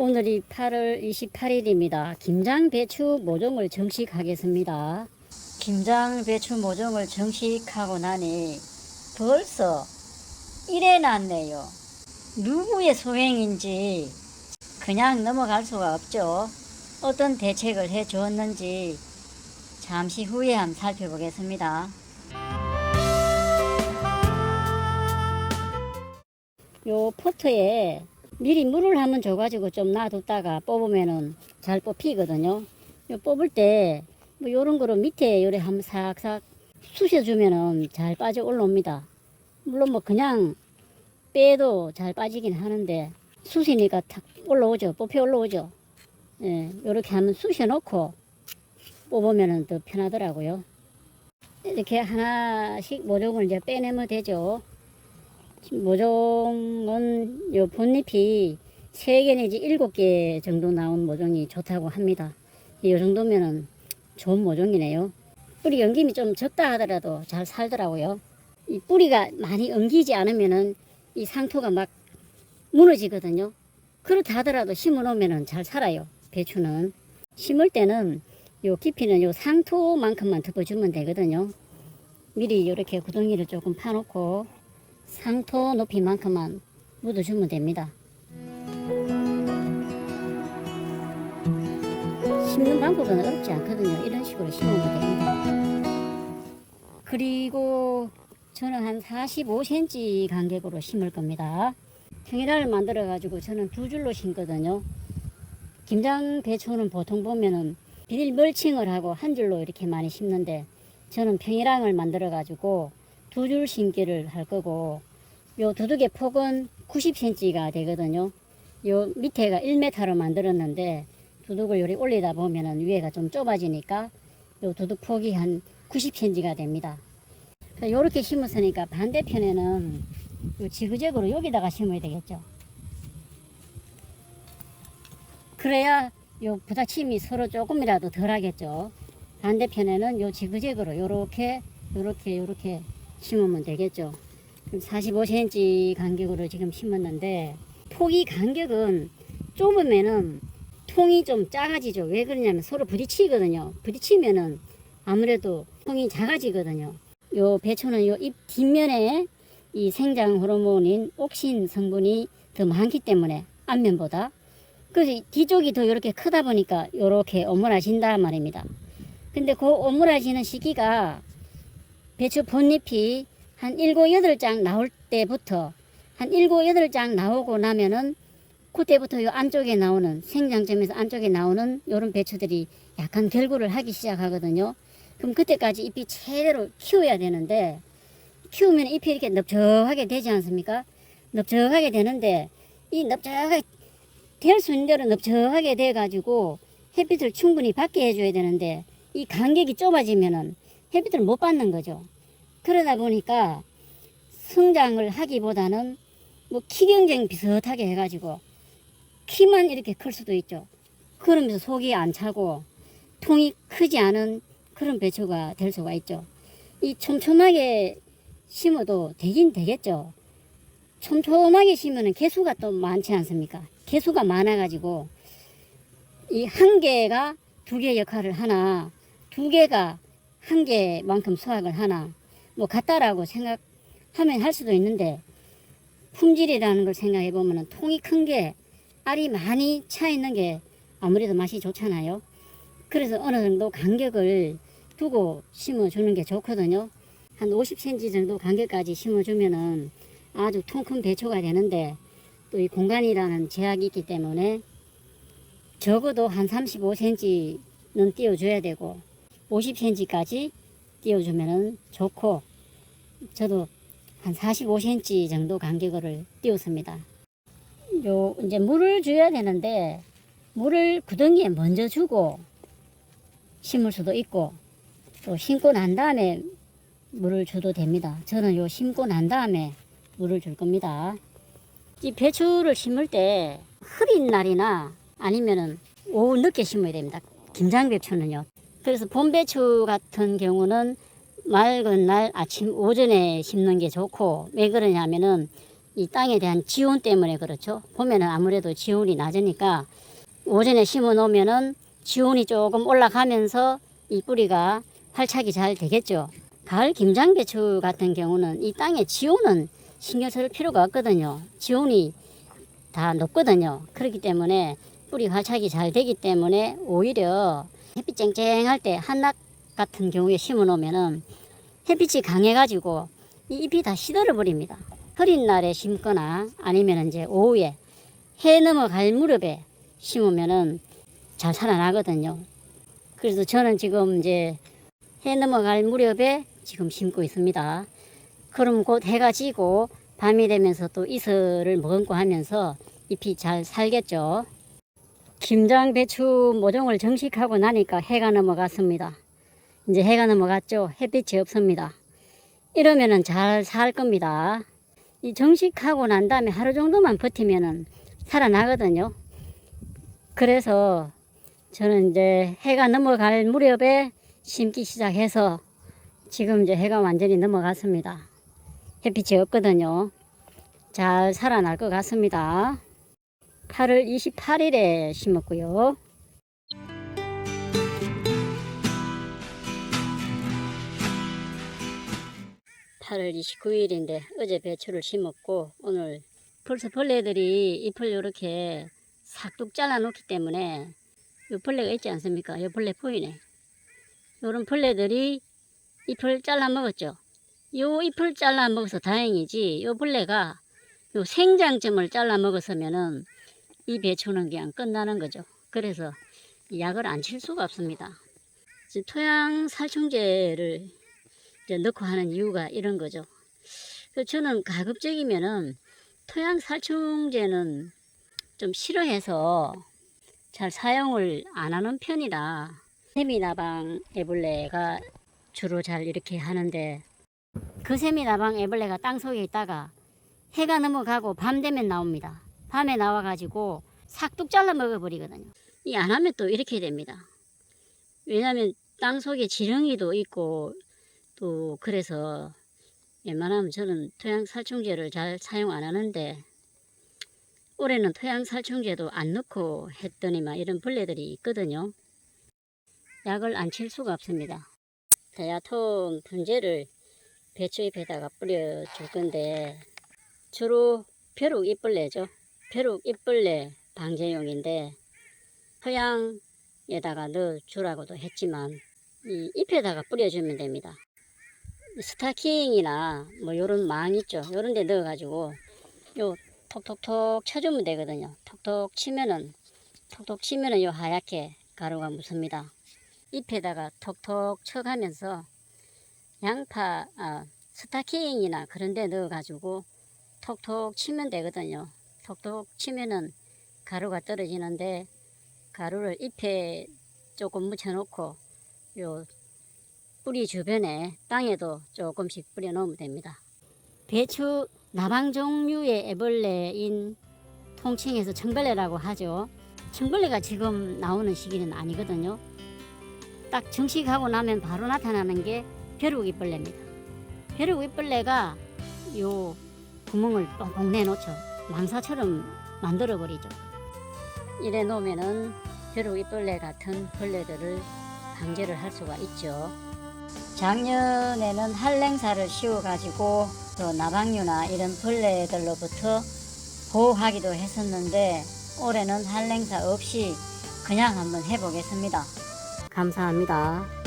오늘이 8월 28일입니다. 김장배추 모종을 정식하겠습니다. 김장배추 모종을 정식하고 나니 벌써 이래 났네요. 누구의 소행인지 그냥 넘어갈 수가 없죠. 어떤 대책을 해 주었는지 잠시 후에 한번 살펴보겠습니다. 요 포트에 미리 물을 한번 줘가지고 좀 놔뒀다가 뽑으면은 잘 뽑히거든요. 요 뽑을 때 뭐 요런 거로 밑에 요래 한번 싹싹 쑤셔주면은 잘 빠져 올라옵니다. 물론 뭐 그냥 빼도 잘 빠지긴 하는데 쑤시니까 탁 올라오죠. 뽑혀 올라오죠. 예, 요렇게 한번 쑤셔 놓고 뽑으면은 더 편하더라고요. 이렇게 하나씩 모종을 이제 빼내면 되죠. 모종은 요 본잎이 3개 내지 7개 정도 나온 모종이 좋다고 합니다. 이 정도면은 좋은 모종이네요. 뿌리 엉김이 좀 적다 하더라도 잘 살더라고요. 이 뿌리가 많이 엉기지 않으면은 이 상토가 막 무너지거든요. 그렇다 하더라도 심어 놓으면은 잘 살아요. 배추는 심을 때는 요 깊이는 요 상토만큼만 덮어주면 되거든요. 미리 이렇게 구덩이를 조금 파놓고 상토 높이만큼만 묻어주면 됩니다. 심는 방법은 어렵지 않거든요. 이런 식으로 심으면 됩니다. 그리고 저는 한 45cm 간격으로 심을 겁니다. 평이라를 만들어 가지고 저는 2줄로 심거든요. 김장 배추는 보통 보면은 비닐 멀칭을 하고 한 줄로 이렇게 많이 심는데 저는 평이랑을 만들어 가지고 2줄 심기를 할 거고, 요 두둑의 폭은 90cm가 되거든요. 요 밑에가 1m로 만들었는데 두둑을 요리 올리다 보면은 위에가 좀 좁아지니까 요 두둑 폭이 한 90cm가 됩니다. 요렇게 심었으니까 반대편에는 요 지그재그로 여기다가 심어야 되겠죠. 그래야 요 부딪힘이 서로 조금이라도 덜 하겠죠. 반대편에는 요 지그재그로 요렇게 심으면 되겠죠. 45cm 간격으로 지금 심었는데 폭이 간격은 좁으면은 통이 좀 작아지죠. 왜 그러냐면 서로 부딪히거든요. 부딪히면은 아무래도 통이 작아지거든요. 요 배추는 요 잎 뒷면에 이 생장 호르몬인 옥신 성분이 더 많기 때문에 앞면보다, 그래서 뒤쪽이 더 이렇게 크다 보니까 이렇게 오므라진다 말입니다. 근데 그 오므라지는 시기가 배추 본잎이 한 7, 8장 나올 때부터, 한 7, 8장 나오고 나면은 그때부터 요 안쪽에 나오는, 생장점에서 안쪽에 나오는 요런 배추들이 약간 결구를 하기 시작하거든요. 그럼 그때까지 잎이 제대로 키워야 되는데, 키우면 잎이 이렇게 넓적하게 되지 않습니까? 넓적하게 되는데 이 넓적하게 될 수 있는 대로 넓적하게 돼 가지고 햇빛을 충분히 받게 해줘야 되는데 이 간격이 좁아지면은 햇빛을 못 받는 거죠. 그러다 보니까 성장을 하기보다는 뭐 키경쟁 비슷하게 해가지고 키만 이렇게 클 수도 있죠. 그러면서 속이 안 차고 통이 크지 않은 그런 배추가 될 수가 있죠. 이 촘촘하게 심어도 되긴 되겠죠. 촘촘하게 심으면 개수가 또 많지 않습니까? 개수가 많아가지고 이 한 개가 2개 역할을 하나, 2개가 1개만큼 수확을 하나, 뭐 같다라고 생각하면 할 수도 있는데, 품질이라는 걸 생각해 보면 통이 큰 게, 알이 많이 차 있는 게 아무래도 맛이 좋잖아요. 그래서 어느 정도 간격을 두고 심어주는 게 좋거든요. 한 50cm 정도 간격까지 심어주면은 아주 통 큰 배추가 되는데, 또 이 공간이라는 제약이 있기 때문에 적어도 한 35cm는 띄워줘야 되고 50cm까지 띄워주면은 좋고, 저도 한 45cm 정도 간격을 띄웠습니다. 요 이제 물을 줘야 되는데 물을 구덩이에 먼저 주고 심을 수도 있고, 또 심고 난 다음에 물을 줘도 됩니다. 저는 요 심고 난 다음에 물을 줄 겁니다. 이 배추를 심을 때 흐린 날이나 아니면은 오후 늦게 심어야 됩니다. 김장배추는요. 그래서 봄배추 같은 경우는 맑은 날 아침 오전에 심는 게 좋고, 왜 그러냐면은 이 땅에 대한 지온 때문에 그렇죠. 봄에는 아무래도 지온이 낮으니까 오전에 심어 놓으면은 지온이 조금 올라가면서 이 뿌리가 활착이 잘 되겠죠. 가을 김장배추 같은 경우는 이 땅의 지온은 신경 쓸 필요가 없거든요. 지온이 다 높거든요. 그렇기 때문에 뿌리 활착이 잘 되기 때문에 오히려 햇빛 쨍쨍할 때 한낮 같은 경우에 심어 놓으면은 햇빛이 강해가지고 이 잎이 다 시들어 버립니다. 흐린 날에 심거나 아니면 이제 오후에 해 넘어갈 무렵에 심으면은 잘 살아나거든요. 그래서 저는 지금 이제 해 넘어갈 무렵에 지금 심고 있습니다. 그럼 곧 해가 지고 밤이 되면서 또 이슬을 머금고 하면서 잎이 잘 살겠죠. 김장 배추 모종을 정식하고 나니까 해가 넘어갔습니다. 이제 해가 넘어갔죠. 햇빛이 없습니다. 이러면은 잘 살 겁니다. 이 정식하고 난 다음에 하루 정도만 버티면은 살아나거든요. 그래서 저는 이제 해가 넘어갈 무렵에 심기 시작해서 지금 이제 해가 완전히 넘어갔습니다. 햇빛이 없거든요. 잘 살아날 것 같습니다. 8월 28일에 심었고요. 8월 29일인데 어제 배추를 심었고 오늘 벌써 벌레들이 잎을 이렇게 싹둑 잘라 놓기 때문에 요 벌레가 있지 않습니까? 요 벌레 보이네. 요런 벌레들이 잎을 잘라 먹었죠. 요 잎을 잘라 먹어서 다행이지 요 벌레가 요 생장점을 잘라 먹었으면은 이 배추는 그냥 끝나는 거죠. 그래서 약을 안 칠 수가 없습니다. 토양 살충제를 이제 넣고 하는 이유가 이런 거죠. 저는 가급적이면은 토양 살충제는 좀 싫어해서 잘 사용을 안 하는 편이라 세미나방 애벌레가 주로 잘 이렇게 하는데 그 세미나방 애벌레가 땅속에 있다가 해가 넘어가고 밤 되면 나옵니다. 밤에 나와가지고 싹둑 잘라 먹어버리거든요. 이 안 하면 또 이렇게 됩니다. 왜냐하면 땅속에 지렁이도 있고 또 그래서 웬만하면 저는 토양 살충제를 잘 사용 안 하는데 올해는 토양 살충제도 안 넣고 했더니만 이런 벌레들이 있거든요. 약을 안 칠 수가 없습니다. 대야통 분재를 배추잎에다가 뿌려줄 건데 주로 벼룩 잎벌레죠. 벼룩 잎벌레 방제용인데 토양에다가 넣어주라고도 했지만 이 잎에다가 뿌려주면 됩니다. 스타킹이나 뭐 요런 망 있죠. 요런 데 넣어가지고 요 톡톡톡 쳐주면 되거든요. 톡톡 치면은 요 하얗게 가루가 묻습니다. 잎에다가 톡톡 쳐가면서 양파 스타킹이나 그런 데 넣어가지고 톡톡 치면 되거든요. 톡톡 치면은 가루가 떨어지는데 가루를 잎에 조금 묻혀놓고 요 뿌리 주변에 땅에도 조금씩 뿌려 놓으면 됩니다. 배추 나방 종류의 애벌레인 통칭해서 청벌레라고 하죠. 청벌레가 지금 나오는 시기는 아니거든요. 딱 정식하고 나면 바로 나타나는 게 벼룩잎벌레입니다. 벼룩잎벌레가 요 구멍을 뻥뻥 내놓죠. 망사처럼 만들어 버리죠. 이래 놓으면은 벼룩잎벌레 같은 벌레들을 방제를 할 수가 있죠. 작년에는 한랭사를 씌워가지고 또 나방류나 이런 벌레들로부터 보호하기도 했었는데 올해는 한랭사 없이 그냥 한번 해보겠습니다. 감사합니다.